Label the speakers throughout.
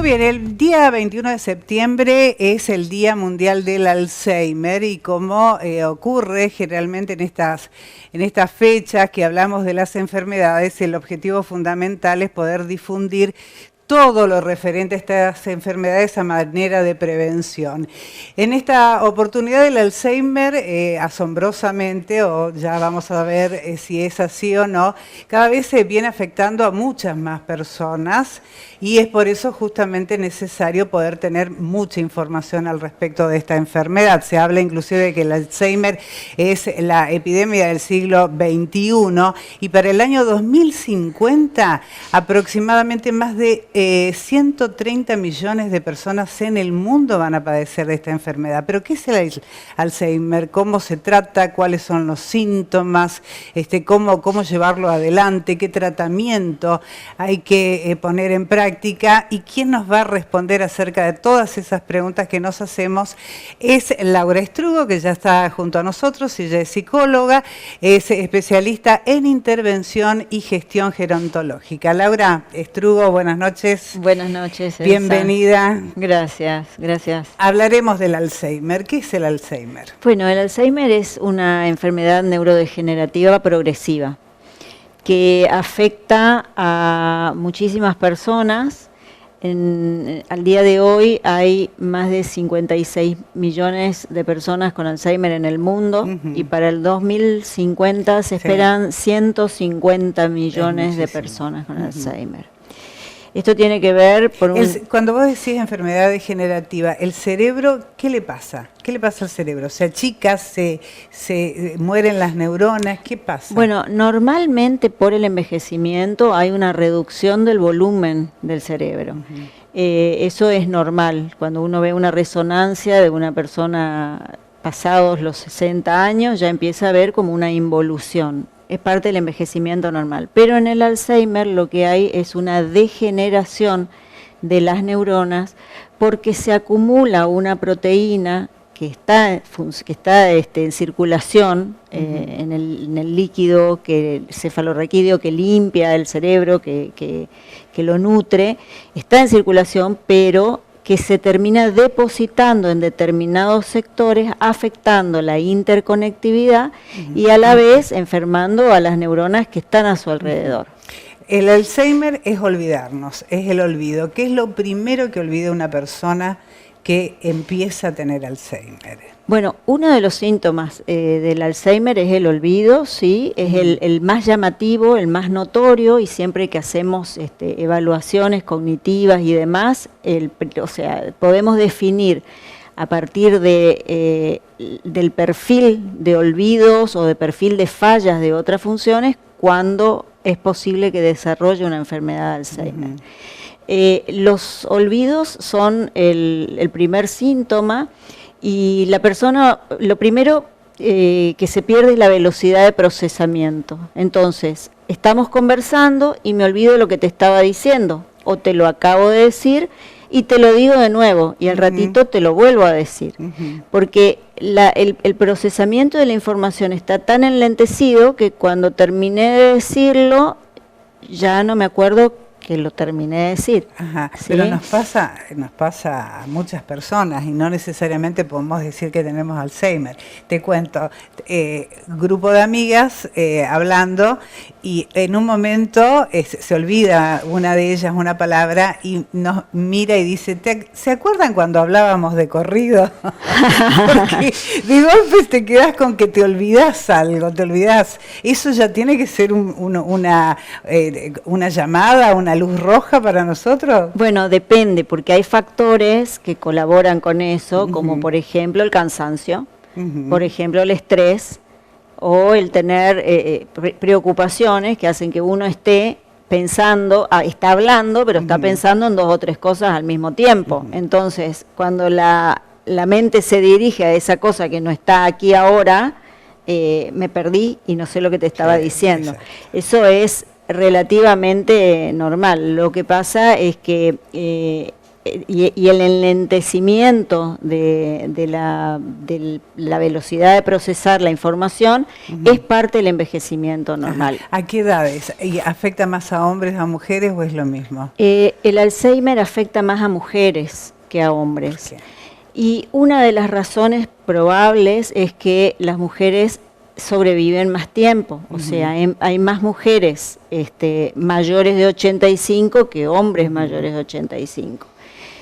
Speaker 1: Muy bien, el día 21 de septiembre es el Día Mundial del Alzheimer y como ocurre generalmente en estas fechas que hablamos de las enfermedades, el objetivo fundamental es poder difundir todo lo referente a estas enfermedades a manera de prevención. En esta oportunidad el Alzheimer, asombrosamente, o ya vamos a ver si es así o no, cada vez se viene afectando a muchas más personas y es por eso justamente necesario poder tener mucha información al respecto de esta enfermedad. Se habla inclusive de que el Alzheimer es la epidemia del siglo XXI y para el año 2050 aproximadamente más de 130 millones de personas en el mundo van a padecer de esta enfermedad. ¿Pero qué es el Alzheimer? ¿Cómo se trata? ¿Cuáles son los síntomas? ¿Cómo llevarlo adelante? ¿Qué tratamiento hay que poner en práctica? ¿Y quién nos va a responder acerca de todas esas preguntas que nos hacemos? Es Laura Estrugo, que ya está junto a nosotros, ella es psicóloga, es especialista en intervención y gestión gerontológica. Laura Estrugo, buenas noches.
Speaker 2: Buenas noches, Elsa.
Speaker 1: Bienvenida.
Speaker 2: Gracias, gracias.
Speaker 1: Hablaremos del Alzheimer. ¿Qué es el Alzheimer?
Speaker 2: Bueno, el Alzheimer es una enfermedad neurodegenerativa progresiva que afecta a muchísimas personas. Al día de hoy hay más de 56 millones de personas con Alzheimer en el mundo y para el 2050 se esperan 150 millones de personas con Alzheimer. Esto tiene que ver por
Speaker 1: cuando vos decís enfermedad degenerativa, ¿el cerebro qué le pasa? ¿Qué le pasa al cerebro? ¿Se achica? ¿Se mueren las neuronas? ¿Qué pasa?
Speaker 2: Bueno, normalmente por el envejecimiento hay una reducción del volumen del cerebro. Eso es normal. Cuando uno ve una resonancia de una persona pasados los 60 años, ya empieza a ver como una involución. Es parte del envejecimiento normal. Pero en el Alzheimer lo que hay es una degeneración de las neuronas porque se acumula una proteína que está en circulación en el líquido cefalorraquídeo que limpia el cerebro, que lo nutre, está en circulación, pero que se termina depositando en determinados sectores, afectando la interconectividad y a la vez enfermando a las neuronas que están a su alrededor.
Speaker 1: El Alzheimer es olvidarnos, es el olvido. ¿Qué es lo primero que olvida una persona que empieza a tener Alzheimer?
Speaker 2: Bueno, uno de los síntomas del Alzheimer es el olvido, sí, es el más llamativo, el más notorio, y siempre que hacemos evaluaciones cognitivas y demás, podemos definir a partir del perfil de olvidos o de perfil de fallas de otras funciones cuando es posible que desarrolle una enfermedad de Alzheimer. Los olvidos son el primer síntoma. Y la persona, lo primero que se pierde es la velocidad de procesamiento. Entonces, estamos conversando y me olvido lo que te estaba diciendo, o te lo acabo de decir y te lo digo de nuevo, y al ratito te lo vuelvo a decir. Porque el procesamiento de la información está tan enlentecido que cuando terminé de decirlo, ya no me acuerdo que lo terminé de decir. ¿Sí?
Speaker 1: Pero nos pasa a muchas personas y no necesariamente podemos decir que tenemos Alzheimer. Te cuento, grupo de amigas hablando y en un momento se olvida una de ellas una palabra y nos mira y dice, ¿se acuerdan cuando hablábamos de corrido? Porque de golpe te quedás con que te olvidás algo, Eso ya tiene que ser una llamada, una luz roja para nosotros.
Speaker 2: Bueno, depende, porque hay factores que colaboran con eso, como por ejemplo el cansancio, por ejemplo el estrés, o el tener preocupaciones que hacen que uno esté pensando, está hablando, pero está pensando en 2 o 3 cosas al mismo tiempo. Entonces, cuando la mente se dirige a esa cosa que no está aquí ahora, me perdí y no sé lo que te estaba diciendo. Exacto. Eso es relativamente normal. Lo que pasa es que y el enlentecimiento de la velocidad de procesar la información es parte del envejecimiento normal.
Speaker 1: ¿A qué edades? ¿Y afecta más a hombres, a mujeres o es lo mismo?
Speaker 2: El Alzheimer afecta más a mujeres que a hombres.
Speaker 1: ¿Por qué?
Speaker 2: Y una de las razones probables es que las mujeres sobreviven más tiempo, o sea, hay más mujeres mayores de 85 que hombres mayores de 85.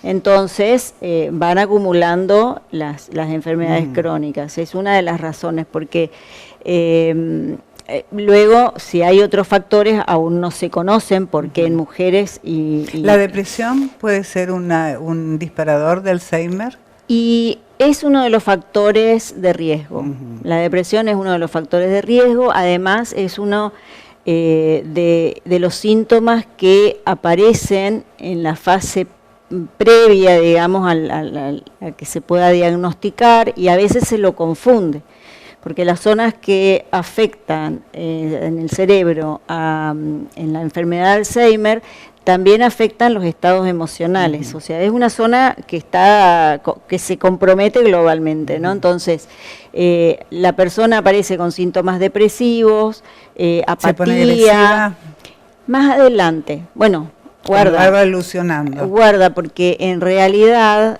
Speaker 2: Entonces van acumulando las enfermedades crónicas, es una de las razones, porque luego si hay otros factores aún no se conocen, porque en mujeres y
Speaker 1: ¿La depresión puede ser un disparador de Alzheimer?
Speaker 2: Y es uno de los factores de riesgo. La depresión es uno de los factores de riesgo, además es uno de los síntomas que aparecen en la fase previa, digamos, a que se pueda diagnosticar, y a veces se lo confunde, porque las zonas que afectan en el cerebro en la enfermedad de Alzheimer también afectan los estados emocionales, o sea, es una zona que se compromete globalmente, ¿no? Entonces, la persona aparece con síntomas depresivos, apatía.
Speaker 1: ¿Se pone agresiva?
Speaker 2: Más adelante, bueno, guarda.
Speaker 1: Va evolucionando.
Speaker 2: Guarda, porque en realidad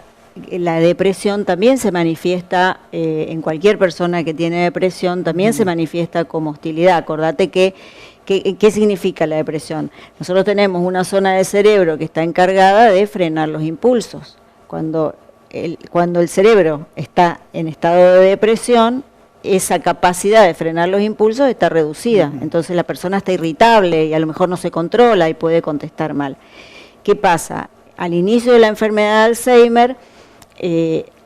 Speaker 2: la depresión también se manifiesta, en cualquier persona que tiene depresión, también se manifiesta como hostilidad. Acordate ¿qué significa la depresión? Nosotros tenemos una zona del cerebro que está encargada de frenar los impulsos. Cuando el cerebro está en estado de depresión, esa capacidad de frenar los impulsos está reducida. Entonces la persona está irritable y a lo mejor no se controla y puede contestar mal. ¿Qué pasa? Al inicio de la enfermedad de Alzheimer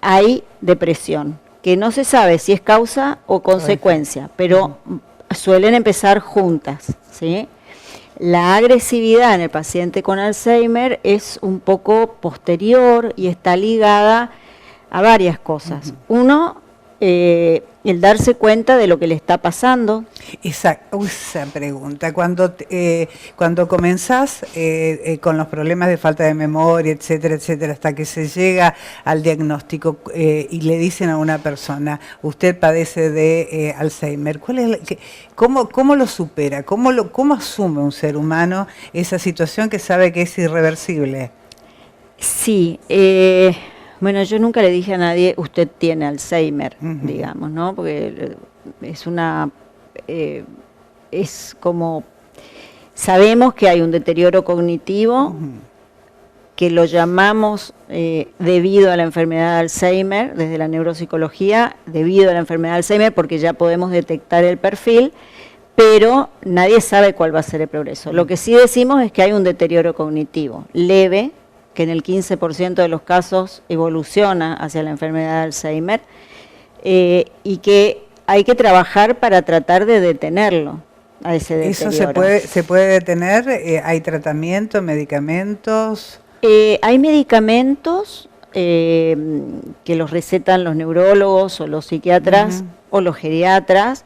Speaker 2: hay depresión, que no se sabe si es causa o consecuencia, pero suelen empezar juntas, ¿sí? La agresividad en el paciente con Alzheimer es un poco posterior y está ligada a varias cosas. Uno, el darse cuenta de lo que le está pasando. Esa
Speaker 1: pregunta, cuando comenzás con los problemas de falta de memoria, etcétera, etcétera, hasta que se llega al diagnóstico y le dicen a una persona, usted padece de Alzheimer, ¿cómo lo supera? ¿Cómo asume un ser humano esa situación que sabe que es irreversible?
Speaker 2: Sí, bueno, yo nunca le dije a nadie, usted tiene Alzheimer, digamos, ¿no? Porque es como, sabemos que hay un deterioro cognitivo, que lo llamamos debido a la enfermedad de Alzheimer, desde la neuropsicología, debido a la enfermedad de Alzheimer, porque ya podemos detectar el perfil, pero nadie sabe cuál va a ser el progreso. Lo que sí decimos es que hay un deterioro cognitivo leve, que en el 15% de los casos evoluciona hacia la enfermedad de Alzheimer, y que hay que trabajar para tratar de detenerlo a ese deterioro.
Speaker 1: ¿Eso se puede detener? ¿Hay tratamiento, medicamentos?
Speaker 2: Hay medicamentos que los recetan los neurólogos o los psiquiatras o los geriatras,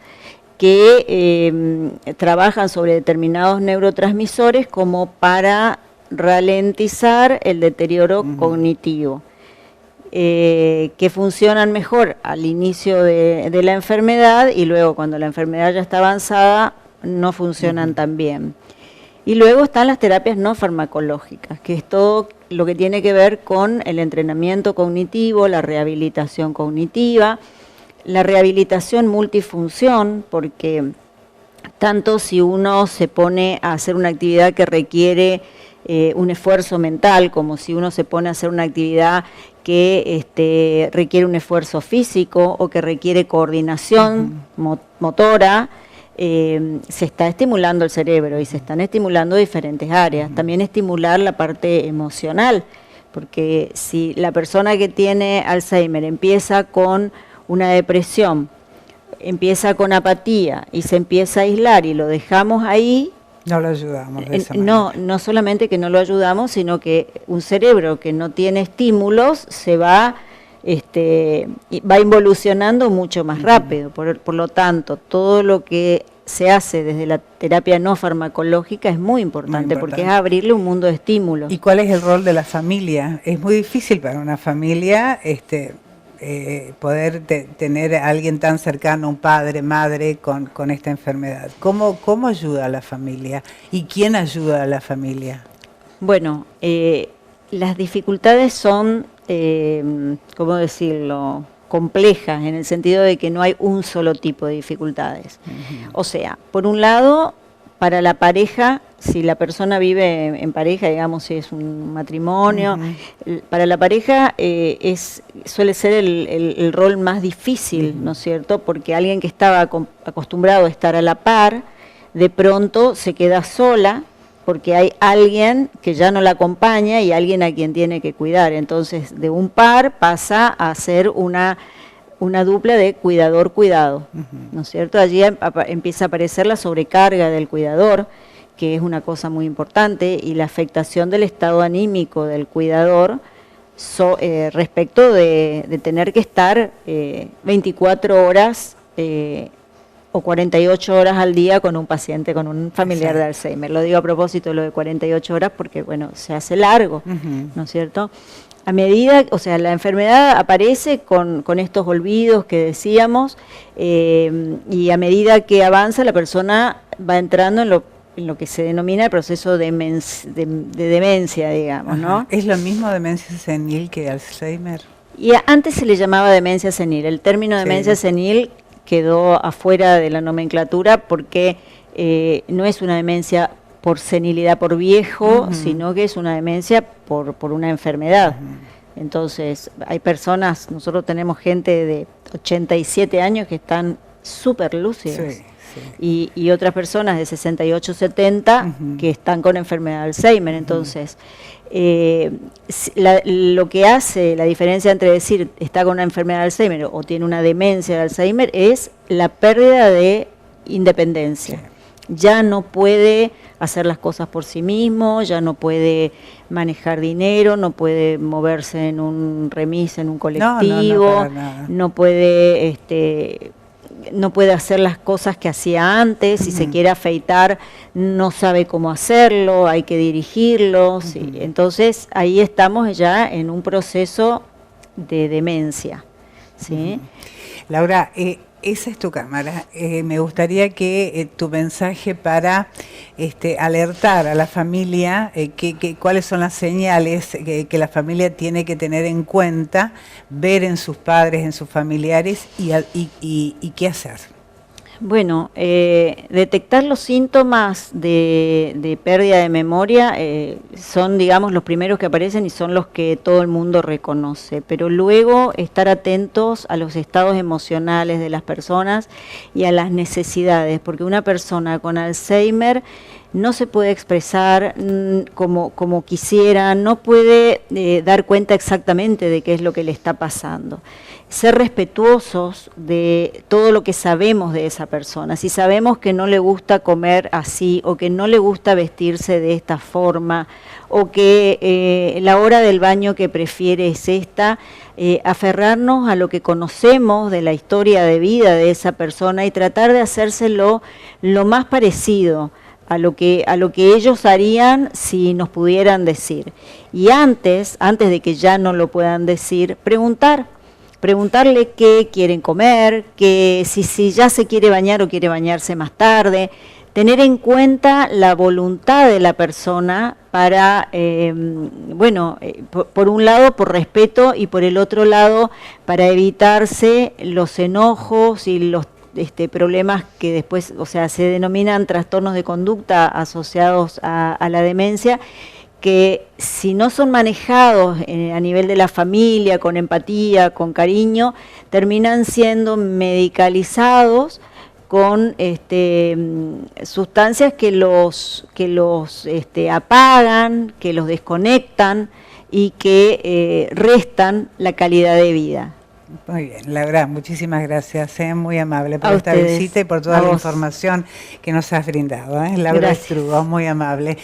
Speaker 2: que trabajan sobre determinados neurotransmisores como para ralentizar el deterioro cognitivo, que funcionan mejor al inicio de la enfermedad, y luego cuando la enfermedad ya está avanzada no funcionan tan bien. Y luego están las terapias no farmacológicas, que es todo lo que tiene que ver con el entrenamiento cognitivo, la rehabilitación cognitiva, la rehabilitación multifunción, porque tanto si uno se pone a hacer una actividad que requiere un esfuerzo mental, como si uno se pone a hacer una actividad que requiere un esfuerzo físico o que requiere coordinación motora, se está estimulando el cerebro y se están estimulando diferentes áreas. También estimular la parte emocional, porque si la persona que tiene Alzheimer empieza con una depresión, empieza con apatía y se empieza a aislar y lo dejamos ahí,
Speaker 1: no lo ayudamos de esa manera.
Speaker 2: No solamente que no lo ayudamos, sino que un cerebro que no tiene estímulos se va involucionando mucho más rápido. Por lo tanto, todo lo que se hace desde la terapia no farmacológica es muy importante, porque es abrirle un mundo de estímulos.
Speaker 1: ¿Y cuál es el rol de la familia? Es muy difícil para una familia poder tener a alguien tan cercano, un padre, madre, con esta enfermedad. ¿Cómo ayuda a la familia? ¿Y quién ayuda a la familia?
Speaker 2: Bueno, las dificultades son, ¿cómo decirlo?, complejas, en el sentido de que no hay un solo tipo de dificultades. O sea, por un lado, para la pareja, si la persona vive en pareja, digamos, si es un matrimonio, para la pareja suele ser el rol más difícil, ¿no es cierto? Porque alguien que estaba acostumbrado a estar a la par, de pronto se queda sola, porque hay alguien que ya no la acompaña y alguien a quien tiene que cuidar. Entonces, de un par pasa a ser una dupla de cuidador-cuidado, ¿no es cierto? Allí empieza a aparecer la sobrecarga del cuidador, que es una cosa muy importante, y la afectación del estado anímico del cuidador respecto de tener que estar 24 horas o 48 horas al día con un paciente, con un familiar de Alzheimer. Lo digo a propósito de lo de 48 horas porque, bueno, se hace largo, ¿no es cierto? A medida, o sea, la enfermedad aparece con estos olvidos que decíamos, y a medida que avanza la persona va entrando en lo que se denomina el proceso de demencia, digamos, ¿no?
Speaker 1: ¿Es lo mismo demencia senil que Alzheimer?
Speaker 2: Y antes se le llamaba demencia senil. El término demencia senil quedó afuera de la nomenclatura porque no es una demencia por senilidad, por viejo, sino que es una demencia por una enfermedad. Entonces, hay personas, nosotros tenemos gente de 87 años que están súper lúcidas. Y otras personas de 68, 70 que están con enfermedad de Alzheimer. Entonces, lo que hace la diferencia entre decir está con una enfermedad de Alzheimer o tiene una demencia de Alzheimer es la pérdida de independencia. Ya no puede hacer las cosas por sí mismo, ya no puede manejar dinero, no puede moverse en un remis, en un colectivo, no puede no puede hacer las cosas que hacía antes, si se quiere afeitar no sabe cómo hacerlo, hay que dirigirlo, ¿sí? Entonces ahí estamos ya en un proceso de demencia, ¿sí?
Speaker 1: Laura, esa es tu cámara. Me gustaría que tu mensaje para alertar a la familia, cuáles son las señales que la familia tiene que tener en cuenta, ver en sus padres, en sus familiares y qué hacer.
Speaker 2: Bueno, detectar los síntomas de pérdida de memoria son, digamos, los primeros que aparecen y son los que todo el mundo reconoce, pero luego estar atentos a los estados emocionales de las personas y a las necesidades, porque una persona con Alzheimer no se puede expresar como quisiera, no puede dar cuenta exactamente de qué es lo que le está pasando. Ser respetuosos de todo lo que sabemos de esa persona. Si sabemos que no le gusta comer así, o que no le gusta vestirse de esta forma, o que la hora del baño que prefiere es esta, aferrarnos a lo que conocemos de la historia de vida de esa persona y tratar de hacérselo lo más parecido a lo que ellos harían si nos pudieran decir. Y antes de que ya no lo puedan decir, preguntarle qué quieren comer, que si ya se quiere bañar o quiere bañarse más tarde, tener en cuenta la voluntad de la persona para, por un lado por respeto y por el otro lado para evitarse los enojos y los problemas que después, o sea, se denominan trastornos de conducta asociados a la demencia, que si no son manejados a nivel de la familia, con empatía, con cariño, terminan siendo medicalizados con sustancias que los apagan, que los desconectan y que restan la calidad de vida.
Speaker 1: Muy bien, Laura, muchísimas gracias, muy amable por esta visita y por toda la información que nos has brindado. Laura Strugo, muy amable.